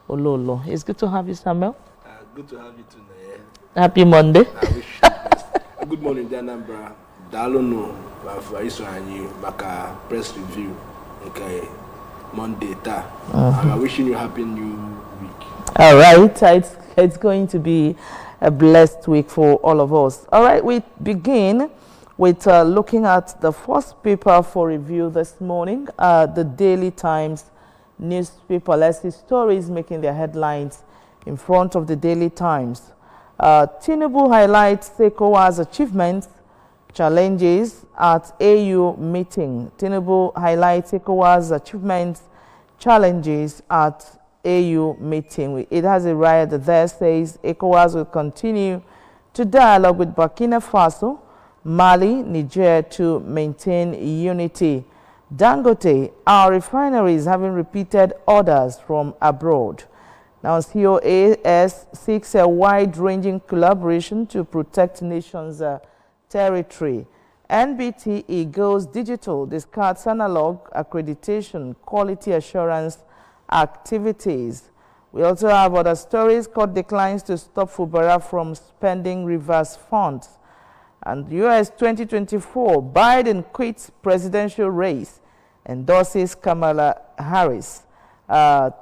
Ololo. It's good to have you, Samuel. Good to have you too, Naye. Happy Monday. I wish you the best. Good morning, dear Nambra. Dalono, Faiso and you, Baka press review. Okay, Monday, I'm wishing you a happy new week. All right, it's going to be a blessed week for all of us. All right, we begin with looking at the first paper for review this morning, the Daily Times newspaper. Let's see stories making their headlines in front of the Daily Times. Tinubu highlights ECOWAS achievements, challenges at AU meeting. Tinubu highlights ECOWAS achievements, challenges at AU meeting. It has a riot there says ECOWAS will continue to dialogue with Burkina Faso, Mali, Niger to maintain unity. Dangote, our refineries having repeated orders from abroad. Now, COAS seeks a wide-ranging collaboration to protect nations' territory. NBTE goes digital, discards analog accreditation, quality assurance activities. We also have other stories. Court declines to stop Fubara from spending reverse funds. And US 2024, Biden quits presidential race, endorses Kamala Harris.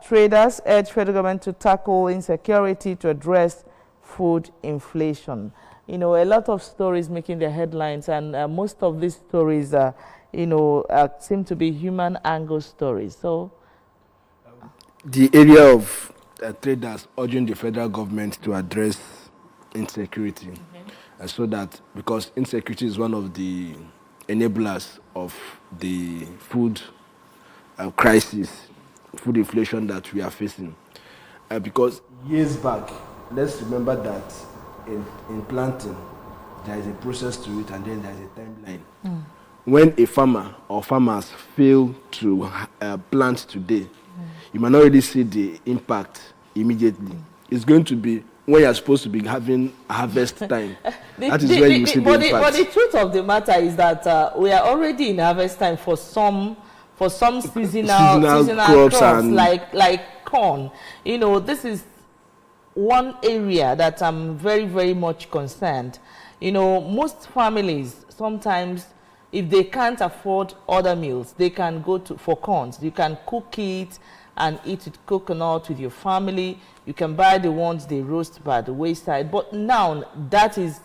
Traders urge federal government to tackle insecurity to address food inflation. You know, a lot of stories making their headlines, and most of these stories, seem to be human angle stories. So, the area of traders urging the federal government to address insecurity, and so that because insecurity is one of the enablers of the food crisis, food inflation that we are facing. Because years back, let's remember that in planting, there is a process to it and then there is a timeline. When a farmer or farmers fail to plant today, you might not really see the impact immediately. It's going to be when you're supposed to be having harvest time. That is where you see the impact. But the truth of the matter is that we are already in harvest time for some seasonal crops like corn. You know, this is one area that I'm very, very much concerned. You know, most families, sometimes, if they can't afford other meals, they can go for corns. You can cook it and eat with coconut with your family. You can buy the ones they roast by the wayside. But now, that is,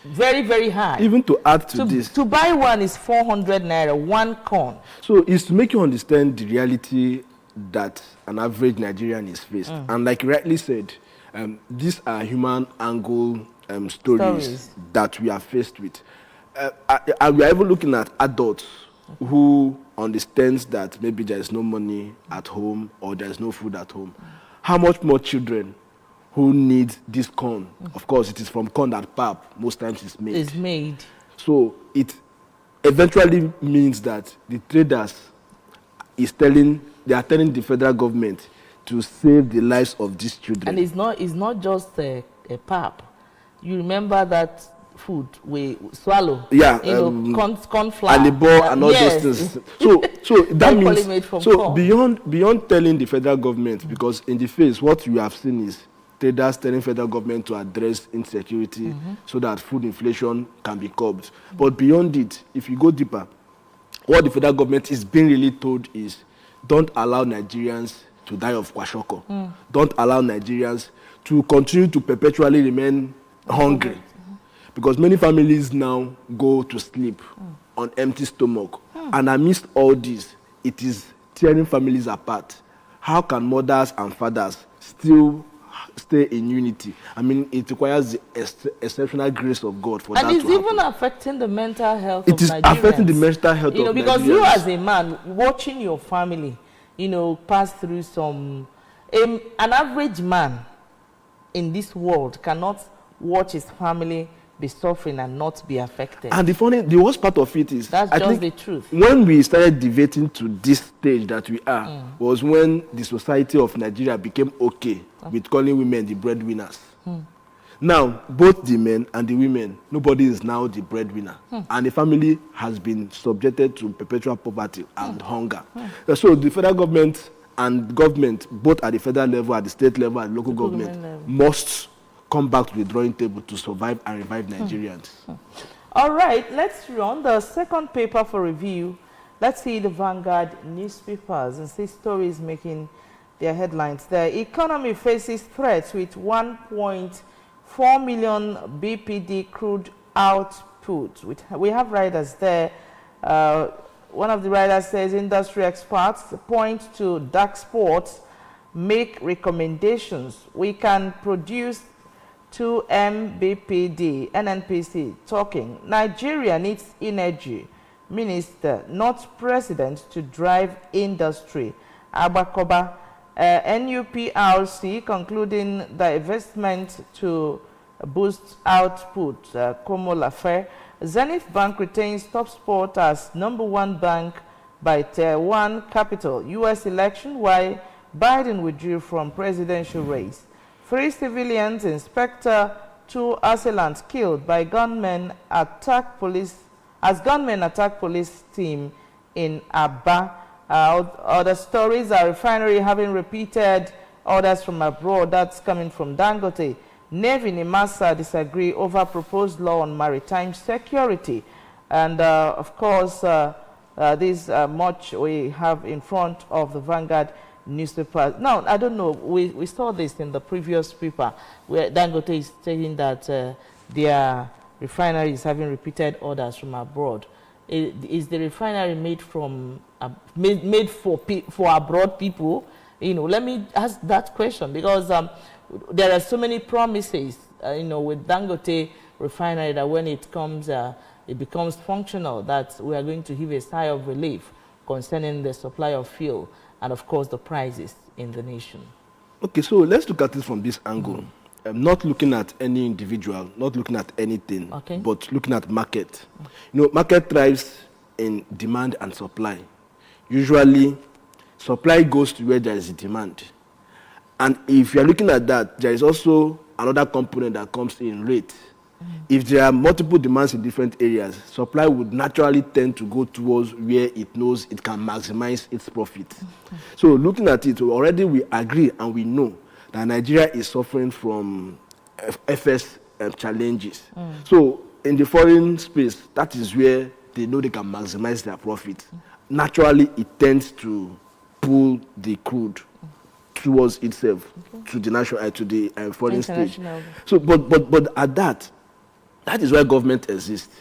very, very high. Even to add to this, to buy one is 400 naira, one corn. So it's to make you understand the reality that an average Nigerian is faced. And like you rightly said, these are human angle stories that we are faced with. We are even looking at adults who understands that maybe there is no money at home or there is no food at home. How much more children who need this corn? Of course, it is from corn that pap most times is made. It's made. So it eventually means that the traders they are telling the federal government to save the lives of these children. And it's not just a pap. You remember that food we swallow. Yeah, corn flour, alibor and all those things. So that means beyond telling the federal government, because in the face what you have seen is traders telling federal government to address insecurity so that food inflation can be curbed. But beyond it, if you go deeper, what the federal government is being really told is don't allow Nigerians to die of kwashiorkor. Don't allow Nigerians to continue to perpetually remain hungry. Because many families now go to sleep on empty stomach. And amidst all this, it is tearing families apart. How can mothers and fathers still stay in unity? I mean, it requires the exceptional grace of God for that to happen. And it's even affecting the mental health of Nigerians. It is affecting the mental health of Nigerians. Because you as a man, watching your family, pass through an average man in this world cannot watch his family be suffering and not be affected. And the worst part of it is, that's just the truth. When we started debating to this stage that we are, was when the society of Nigeria became okay with calling women the breadwinners. Now, both the men and the women, nobody is now the breadwinner. And the family has been subjected to perpetual poverty and hunger. So the federal government and government, both at the federal level, at the state level, and local government, must come back to the drawing table to survive and revive Nigerians. All right, let's run the second paper for review. Let's see the Vanguard newspapers and see stories making their headlines. The economy faces threats with 1.4 million BPD crude output. We have writers there. One of the writers says industry experts point to dark sports, make recommendations. We can produce 2 MBPD. NNPC talking. Nigeria needs energy minister, not president, to drive industry. Abakoba. NUPRC concluding the investment to boost output. Como Lafer. Zenith Bank retains top spot as #1 bank by Tier 1 capital. U.S. election, why Biden withdrew from presidential race. 3 civilians, Inspector 2 assailant killed by gunmen attack police team in Aba. Other stories are refinery having repeated orders from abroad. That's coming from Dangote. Navy Nimasa disagree over proposed law on maritime security. And of course, this much we have in front of the Vanguard newspaper. Now, I don't know, we saw this in the previous paper where Dangote is stating that their refinery is having repeated orders from abroad. Is the refinery made from made for abroad people? You know, let me ask that question, because there are so many promises, you know, with Dangote refinery, that when it comes, it becomes functional, that we are going to give a sigh of relief concerning the supply of fuel and, of course, the prices in the nation. Okay, so let's look at it from this angle. Not looking at any individual, not looking at anything, but looking at market. You know, market thrives in demand and supply. Usually, supply goes to where there is demand. And if you're looking at that, there is also another component that comes in rate. If there are multiple demands in different areas, supply would naturally tend to go towards where it knows it can maximize its profit. So looking at it, already we agree and we know that Nigeria is suffering from FS challenges. So in the foreign space, that is where they know they can maximize their profit. Naturally, it tends to pull the crude towards itself, to the national, to the foreign stage. So, but at that is why government exists.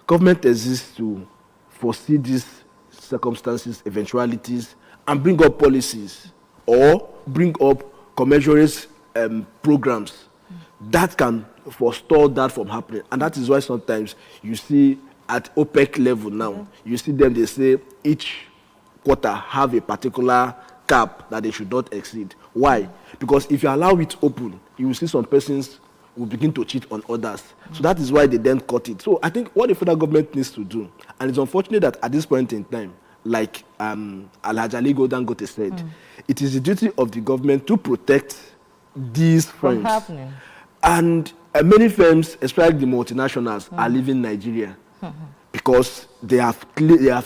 Government exists to foresee these circumstances, eventualities, and bring up policies or bring up commensurate programs that can forestall that from happening. And that is why sometimes you see at OPEC level now, you see them, they say each quarter have a particular cap that they should not exceed. Why? Because if you allow it open, you will see some persons will begin to cheat on others. So that is why they then cut it. So I think what the federal government needs to do, and it's unfortunate that at this point in time, like Alhaji Aliko Dangote said, it is the duty of the government to protect these firms. And many firms, especially the multinationals, are leaving Nigeria because they have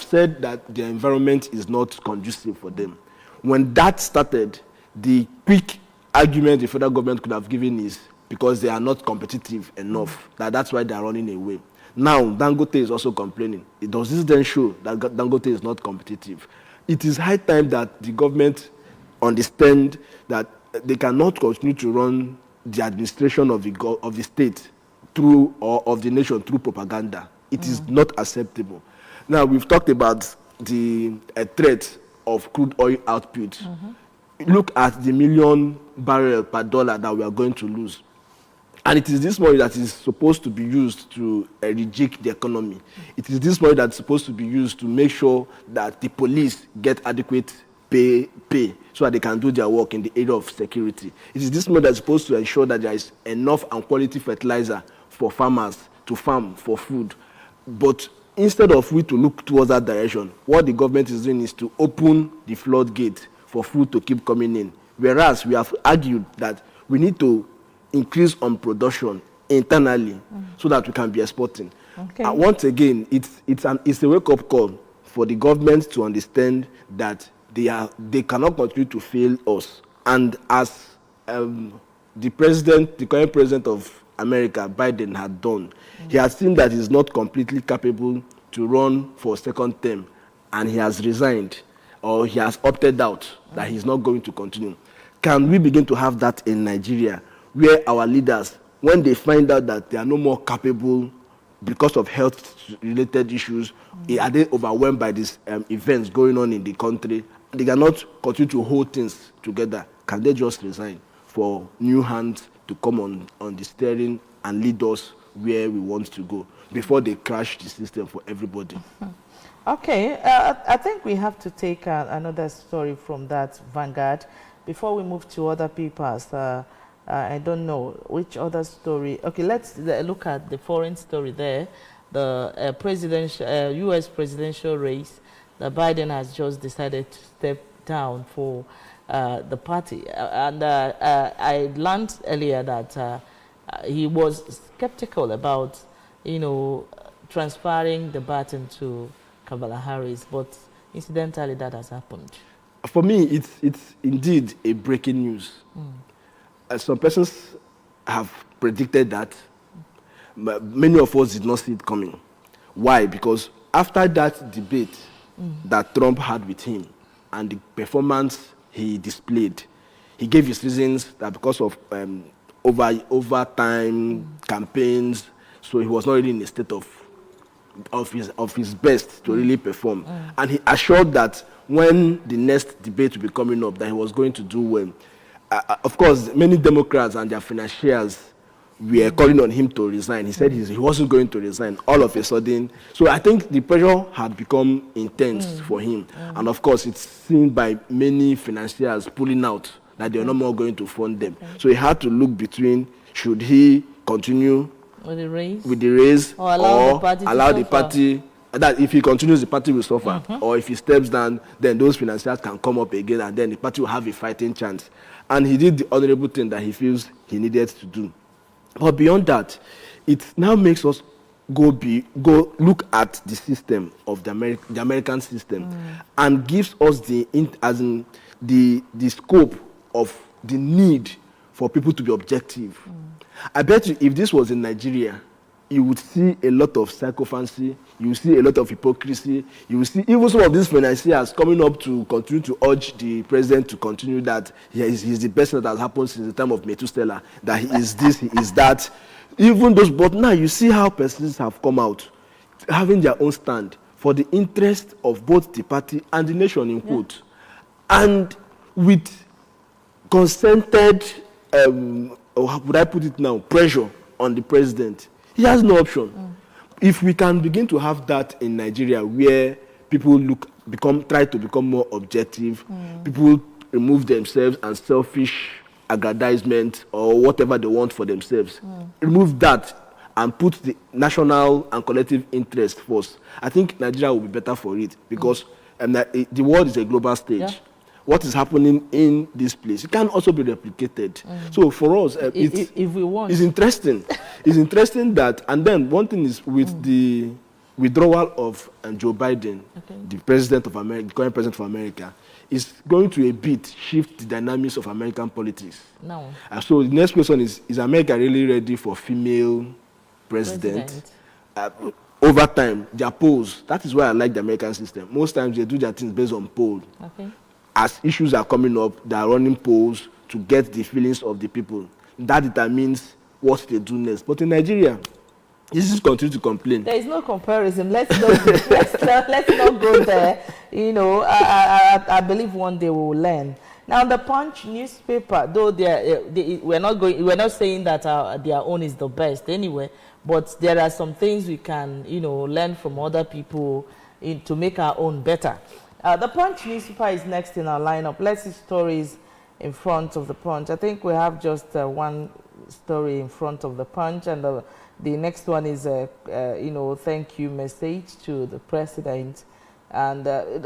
said that the environment is not conducive for them. When that started, the quick argument the federal government could have given is because they are not competitive enough, that's why they are running away. Now, Dangote is also complaining. Does this then show that Dangote is not competitive? It is high time that the government understand that they cannot continue to run the administration of the state through, or of the nation through propaganda. It is not acceptable. Now, we've talked about the threat of crude oil output. Look at the million barrel per dollar that we are going to lose. And it is this money that is supposed to be used to reject the economy. It is this money that is supposed to be used to make sure that the police get adequate pay so that they can do their work in the area of security. It is this money that is supposed to ensure that there is enough and quality fertilizer for farmers to farm for food. But instead of we to look towards that direction, what the government is doing is to open the floodgate for food to keep coming in. Whereas we have argued that we need to increase on production internally so that we can be exporting. Once again, it's a wake-up call for the government to understand that they cannot continue to fail us. And as the current president of America, Biden, had done, he has seen that he's not completely capable to run for a second term, and he has resigned, or he has opted out that he's not going to continue. Can we begin to have that in Nigeria, where our leaders, when they find out that they are no more capable because of health-related issues, are they overwhelmed by these events going on in the country? They cannot continue to hold things together. Can they just resign for new hands to come on the steering and lead us where we want to go before they crash the system for everybody? Okay, I think we have to take another story from that Vanguard before we move to other papers. I don't know which other story. Okay, let's look at the foreign story there. The U.S. presidential race. Biden has just decided to step down for the party. And I learned earlier that he was skeptical about, transferring the baton to Kamala Harris. But incidentally, that has happened. For me, it's indeed a breaking news. Some persons have predicted that. Many of us did not see it coming. Why? Because after that debate that Trump had with him and the performance he displayed, he gave his reasons that because of overtime campaigns, so he was not really in a state of his best to really perform. And he assured that when the next debate will be coming up, that he was going to do well. Of course, many Democrats and their financiers were calling on him to resign. He said he wasn't going to resign all of a sudden. So I think the pressure had become intense for him. And of course, it's seen by many financiers pulling out that they're no more going to fund them. So he had to look between, should he continue with the race or allow the party that if he continues, the party will suffer. Or if he steps down, then those financiers can come up again, and then the party will have a fighting chance. And he did the honorable thing that he feels he needed to do. But beyond that, it now makes us go look at the system of the American system, and gives us the scope of the need for people to be objective. I bet you if this was in Nigeria, you would see a lot of sycophancy, you would see a lot of hypocrisy, you would see even some of these financiers coming up to continue to urge the president to continue that he's the best that has happened since the time of Methuselah, that he is this, he is that. Even those, but now you see how persons have come out, having their own stand for the interest of both the party and the nation, in quote. And with consented, or how would I put it now, pressure on the president. He has no option. If we can begin to have that in Nigeria, where people try to become more objective, people remove themselves and selfish aggrandizement or whatever they want for themselves, remove that and put the national and collective interest first, I think Nigeria will be better for it, because the world is a global stage. Yeah. What is happening in this place, it can also be replicated. So for us, if we want, it's interesting. It's interesting that, and then one thing is with the withdrawal of Joe Biden, the president of America, the current president of America, is going to a bit shift the dynamics of American politics. No. So the next question is America really ready for female president? Over time, their polls, that is why I like the American system. Most times they do their things based on polls. As issues are coming up, they are running polls to get the feelings of the people. That determines what they do next. But in Nigeria, this is continue to complain. There is no comparison. Let's not go there. I believe one day we will learn. Now, the Punch newspaper, though we're not saying that their own is the best anyway, but there are some things we can, learn from other people to make our own better. The Punch newspaper is next in our lineup. Let's see stories in front of the Punch. I think we have just one story in front of the Punch, and the next one is thank you message to the president. And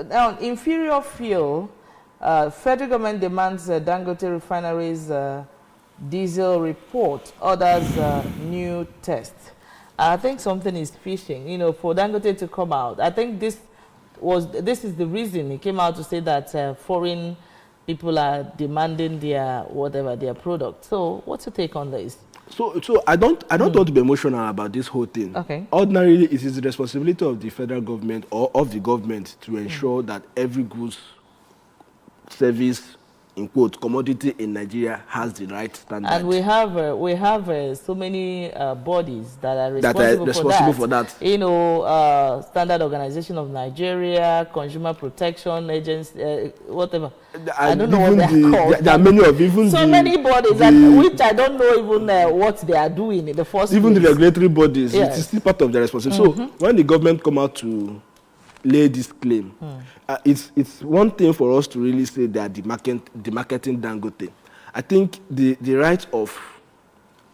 now, inferior fuel, federal government demands Dangote refineries diesel report, orders new test. I think something is fishing, for Dangote to come out. I think this this is the reason he came out to say that foreign people are demanding their product. So what's your take on this? So I don't want to be emotional about this whole thing. Okay. Ordinarily, it is the responsibility of the federal government or of the government to ensure that every goods, service, in quote, commodity in Nigeria has the right standard. And we have so many bodies that are responsible for that. You know, Standard Organization of Nigeria, Consumer Protection Agency, whatever. I don't know what they're called. There are many of even so many bodies, which I don't know even what they are doing in the first even place. The regulatory bodies, it is still part of their responsibility. So when the government come out to lay this claim, it's one thing for us to really say they are demarketing Dangote. I think the right of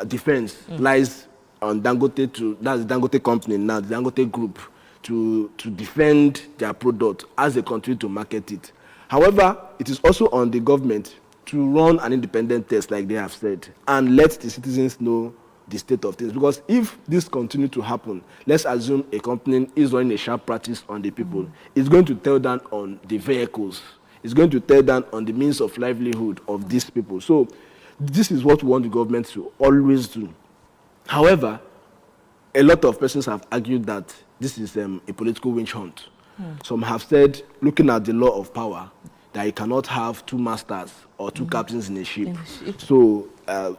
defense lies on Dangote that's the Dangote company now, the Dangote group, to defend their product as they continue to market it. However, it is also on the government to run an independent test, like they have said, and let the citizens know the state of things. Because if this continues to happen, let's assume a company is running a sharp practice on the people, it's going to tear down on the vehicles. It's going to tear down on the means of livelihood of these people. So this is what we want the government to always do. However, a lot of persons have argued that this is a political witch hunt. Some have said, looking at the law of power, that you cannot have two masters or two captains in a ship. So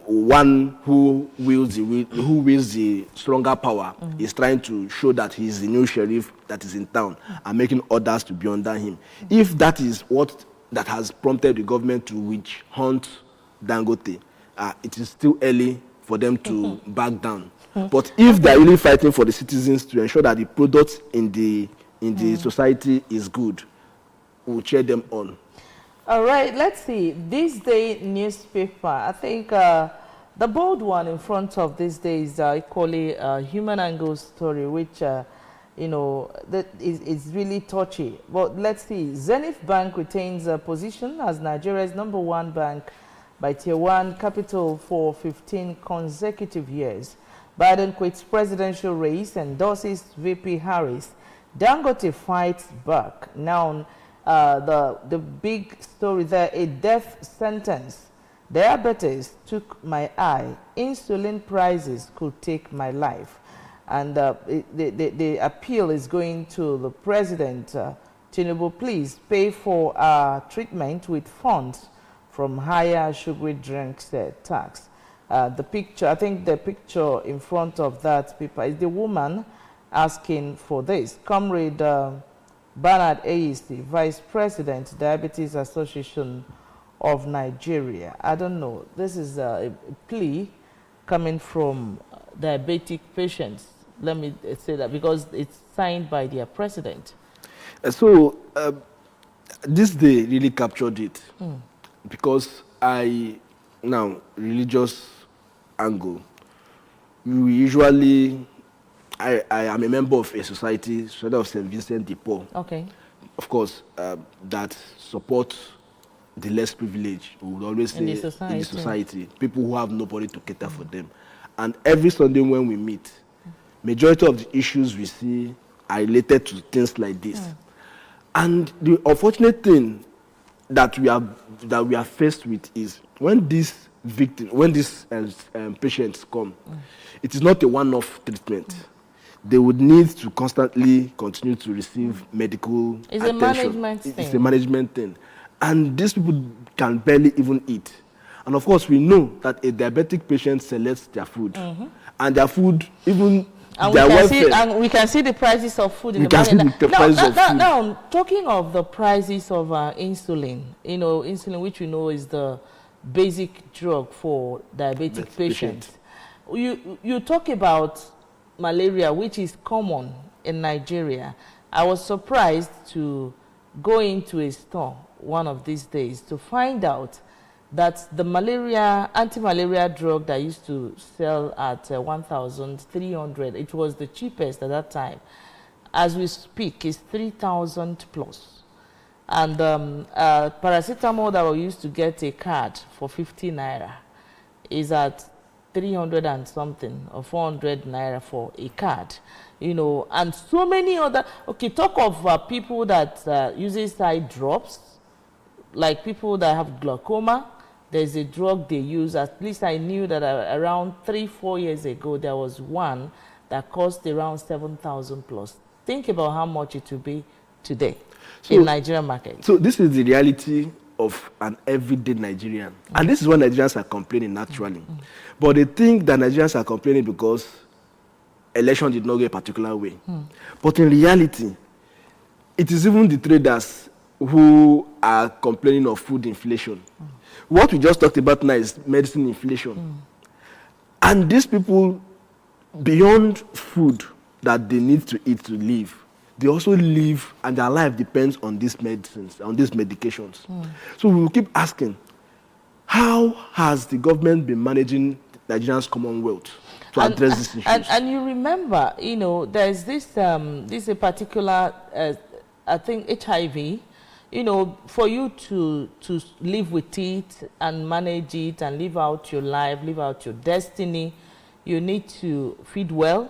one who wields the stronger power is trying to show that he is the new sheriff that is in town and making others to be under him. If that is what that has prompted the government to witch hunt Dangote, it is still early for them to back down. But if they are really fighting for the citizens to ensure that the product in the society is good, we'll cheer them on. All right, let's see. This Day newspaper, I think the bold one in front of this day is equally Human Angle story, which, you know, that is really touchy. But let's see. Zenith Bank retains a position as Nigeria's #1 bank by Tier 1 capital for 15 consecutive years. Biden quits presidential race, endorses VP Harris. Dangote fights back. Now, the big story there, a death sentence. Diabetes took my eye. Insulin prices could take my life. And the appeal is going to the president. Tinubu, please pay for treatment with funds from higher sugary drinks tax. The picture, I think the picture in front of that paper is the woman asking for this. Comrade Bernard AEC, Vice President, Diabetes Association of Nigeria. I don't know. This is a plea coming from diabetic patients. Let me say that because it's signed by their president. So this day really captured it because religious angle. We usually, I am a member of a society of St. Vincent de Paul. Okay. Of course, that support the less privileged. We would always say in the society, people who have nobody to cater for them. And every Sunday when we meet, majority of the issues we see are related to things like this. And the unfortunate thing that we are faced with is when these patients come, it is not a one-off treatment. They would need to constantly continue to receive medical attention. It's a management thing. It's a management thing. And these people can barely even eat. And of course, we know that a diabetic patient selects their food. And their food, even their welfare. And we can see the prices of food in the market. Now, talking of the prices of insulin, you know, insulin, which we know is the basic drug for diabetic patients. You talk about malaria, which is common in Nigeria. I was surprised to go into a store one of these days to find out that the anti-malaria drug that used to sell at 1,300, it was the cheapest at that time. As we speak, is 3,000 plus. And paracetamol that we used to get a card for 50 naira is at 300 and something or 400 naira for a card, you know, and so many other. Okay, talk of people that uses eye drops, like people that have glaucoma. There's a drug they use. At least I knew that around 3-4 years ago there was one that cost around 7,000 plus. Think about how much it will be today in Nigerian market. So this is the reality of an everyday Nigerian. And this is what Nigerians are complaining naturally. But they think that Nigerians are complaining because election did not go a particular way. But in reality, it is even the traders who are complaining of food inflation. What we just talked about now is medicine inflation. And these people, beyond food that they need to eat to live, they also live, and their life depends on these medicines, on these medications. So we will keep asking, how has the government been managing Nigerians' commonwealth to address these issues? And you remember, you know, there's this a particular, I think, HIV. You know, for you to live with it and manage it and live out your life, live out your destiny, you need to feed well.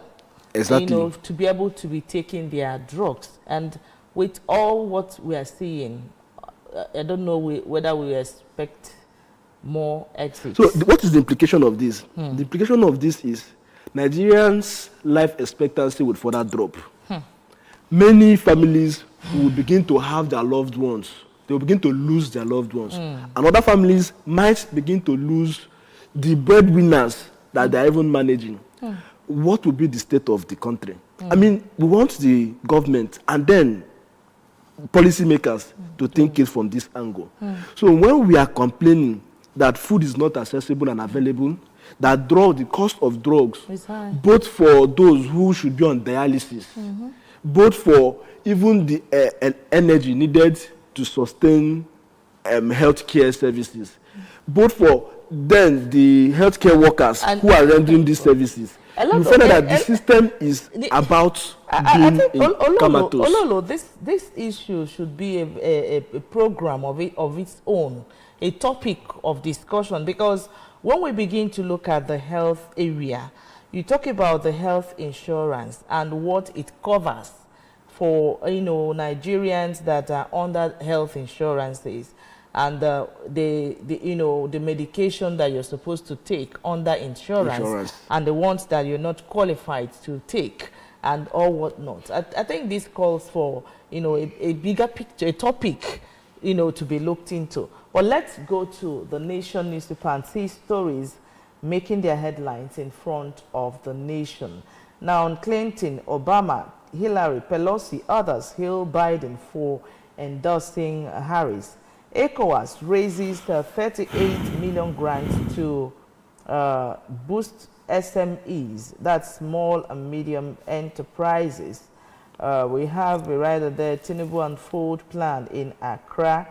Exactly. You know, to be able to be taking their drugs. And with all what we are seeing, I don't know whether we expect more exits. So what is the implication of this? The implication of this is Nigerians' life expectancy would further drop. Many families will begin to have their loved ones. They will begin to lose their loved ones. And other families might begin to lose the breadwinners that they're even managing. What will be the state of the country? I mean, we want the government and then policymakers to think it from this angle. So when we are complaining that food is not accessible and available, that the cost of drugs, both for those who should be on dialysis, both for even the energy needed to sustain healthcare services, both for then the healthcare workers who are rendering these services. You find out that the system is about being comatose. Ololo, this issue should be a program of its own, a topic of discussion, because when we begin to look at the health area, you talk about the health insurance and what it covers for, you know, Nigerians that are under health insurances, and the medication that you're supposed to take under insurance, and the ones that you're not qualified to take, and all whatnot. I think this calls for, you know, a bigger picture, a topic, you know, to be looked into. But let's go to the Nation newspaper and see stories making their headlines in front of the Nation. Now, on Clinton, Obama, Hillary, Pelosi, others hail Biden for endorsing Harris. ECOWAS raises 38 million grants to boost SMEs, that's small and medium enterprises. We have rather the Tinubu Unfold plan in Accra,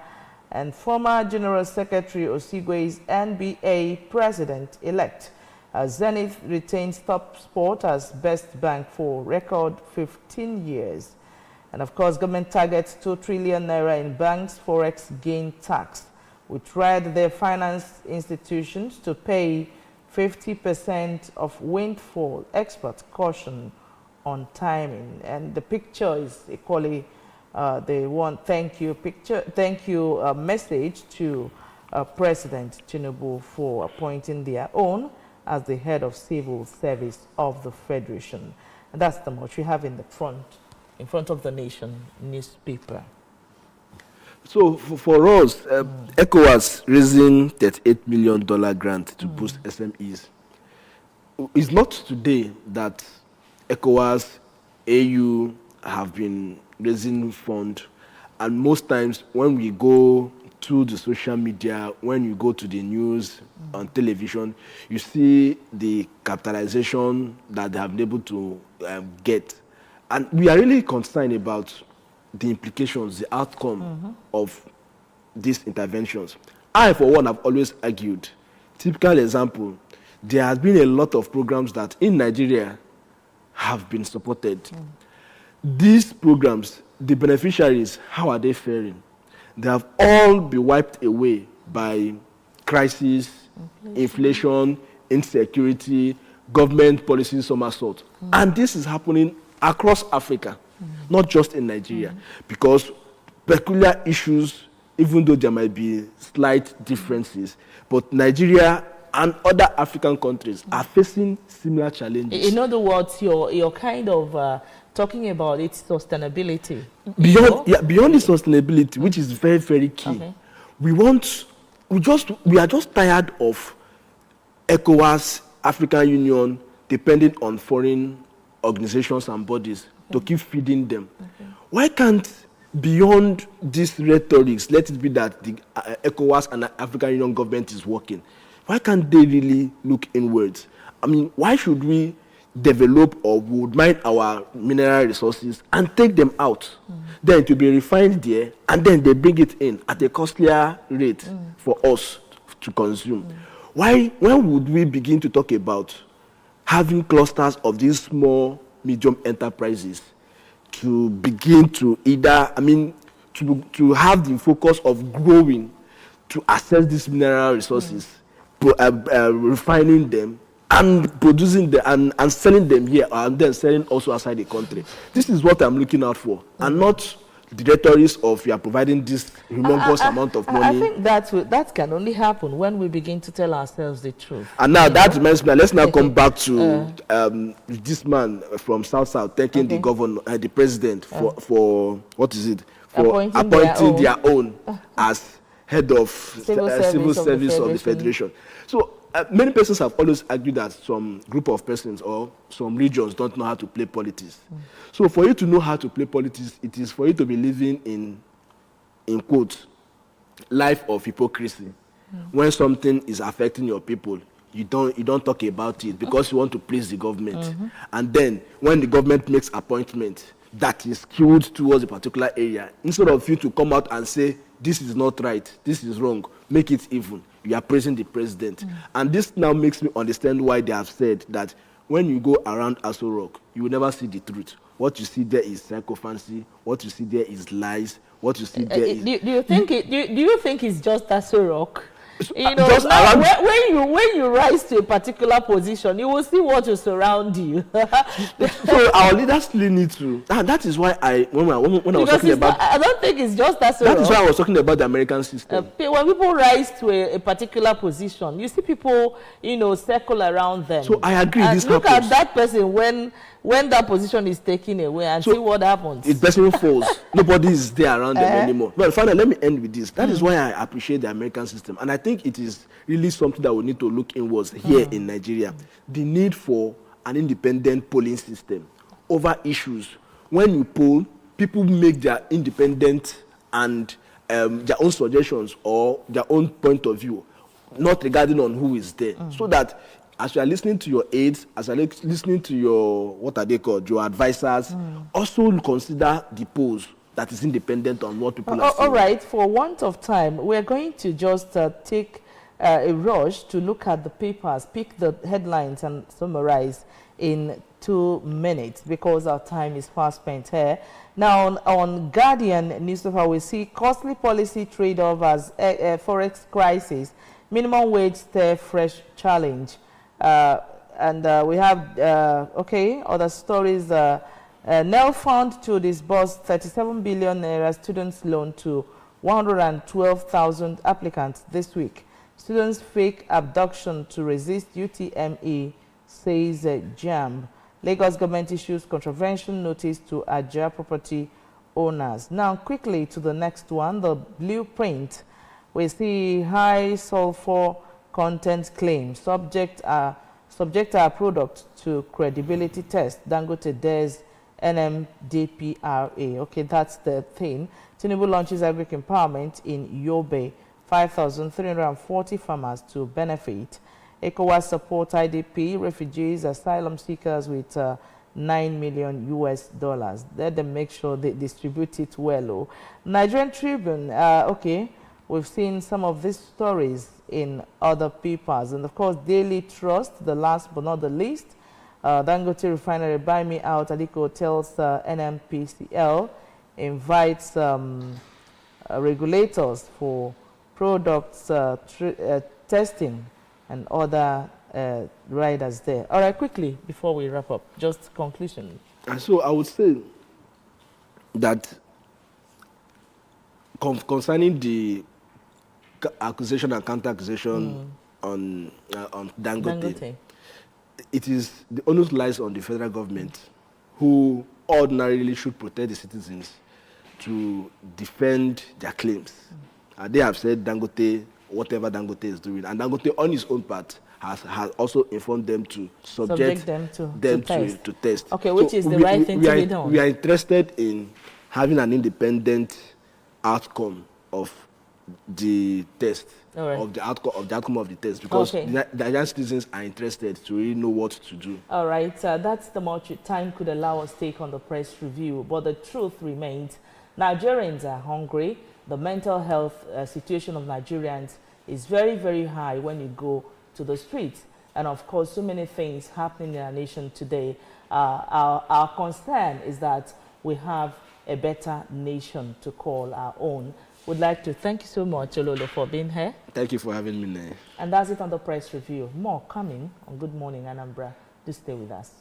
and former General Secretary Osigwe's NBA president-elect. Zenith retains top sport as best bank for record 15 years. And of course, government targets 2 trillion naira in banks forex gain tax. We tried their finance institutions to pay 50% of windfall. Experts caution on timing. And the picture is equally they want thank you message to President Tinubu for appointing their own as the head of civil service of the Federation. And that's the much we have in front of the Nation newspaper. So for us, ECOWAS raising $38 million grant to boost SMEs. It's not today that ECOWAS, AU have been raising funds, and most times when we go to the social media, when you go to the news on television, you see the capitalization that they have been able to get. And we are really concerned about the implications, the outcome of these interventions. I, for one, have always argued, typical example, there has been a lot of programs that in Nigeria have been supported. These programs, the beneficiaries, how are they faring? They have all been wiped away by crisis, inflation, insecurity, government policy somersault. And this is happening across Africa, not just in Nigeria, because peculiar issues, even though there might be slight differences, but Nigeria and other African countries are facing similar challenges. In other words, you're kind of talking about its sustainability. Beyond the sustainability, which is very, very key. Okay. We are just tired of ECOWAS, African Union, depending on foreign organizations and bodies to keep feeding them. Why can't, beyond these rhetorics, let it be that the ECOWAS and the African Union government is working? Why can't they really look inwards? I mean, why should we develop or would mine our mineral resources and take them out, then to be refined there, and then they bring it in at a costlier rate for us to consume? When would we begin to talk about having clusters of these small, medium enterprises to begin to either, to have the focus of growing, to access these mineral resources, refining them, and producing them and selling them here, and then selling also outside the country? This is what I'm looking out for, and not the rhetorics of you are providing this humongous amount of money. I think that can only happen when we begin to tell ourselves the truth. And now that reminds me, let's now come back to this man from South thanking the governor, the president for what is it? For appointing their own as head of civil service of the Federation. So many persons have always argued that some group of persons or some regions don't know how to play politics. So for you to know how to play politics, it is for you to be living in quotes, life of hypocrisy. When something is affecting your people, you don't talk about it because you want to please the government. And then when the government makes appointment that is skewed towards a particular area, instead of you to come out and say, this is not right, this is wrong, make it even, you are praising the president. And this now makes me understand why they have said that when you go around Aso Rock, you will never see the truth. What you see there is sycophancy, what you see there is lies, what you see there is... Do you think it's just Aso Rock? You know, now, when you rise to a particular position, you will see what will surround you. So our leaders still need to. That is why when I was talking about. I don't think it's just that. That is why I was talking about the American system. When people rise to a particular position, you see people, circle around them. So I agree. This look happens. At that person when that position is taken away and see what happens. It person falls. Nobody is there around them anymore. But finally, let me end with this. That is why I appreciate the American system. And I think it is really something that we need to look inwards here in Nigeria. The need for an independent polling system over issues. When you poll, people make their independent and their own suggestions or their own point of view, not regarding on who is there. So that as you are listening to your aides, as you are listening to your, what are they called, your advisors, also consider the polls that is independent on what people are saying. All right, for want of time, we're going to just take a rush to look at the papers, pick the headlines and summarize in 2 minutes because our time is fast spent here. Now, on Guardian newspaper, we see costly policy trade-off as forex crisis, minimum wage stay fresh challenge. And we have, other stories. NEL fund to disburse 37 billion naira students loan to 112,000 applicants this week. Students fake abduction to resist UTME, says JAMB. Lagos government issues contravention notice to Aja property owners. Now, quickly to the next one, the blueprint. We see high sulfur content claims. Subject our product to credibility test. Dangote dares NMDPRA. Okay, that's the thing. Tinubu launches agric empowerment in Yobe. 5,340 farmers to benefit. ECOWAS support IDP, refugees, asylum seekers with $9 million US. Let them make sure they distribute it well. Nigerian Tribune, we've seen some of these stories in other papers. And of course, Daily Trust, the last but not the least. Dangote Refinery, buy me out. Aliko tells NMPCL, invites regulators for products testing and other riders there. All right, quickly, before we wrap up, just conclusion. And so I would say that concerning the accusation and counter-accusation on Dangote, it is the onus lies on the federal government, who ordinarily should protect the citizens, to defend their claims. They have said Dangote, whatever Dangote is doing, and Dangote on his own part has also informed them to subject them to test. Okay, which is the right thing to be done. We are interested in having an independent outcome of the test, of the outcome of the test, because the Nigerian citizens are interested to really know what to do. All right, that's the much time could allow us take on the press review, but the truth remains, Nigerians are hungry. The mental health situation of Nigerians is very, very high when you go to the streets. And of course, so many things happening in our nation today. Our concern is that we have a better nation to call our own. Would like to thank you so much, Ololo, for being here. Thank you for having me there. And that's it on the press review. More coming on Good Morning Anambra. Do stay with us.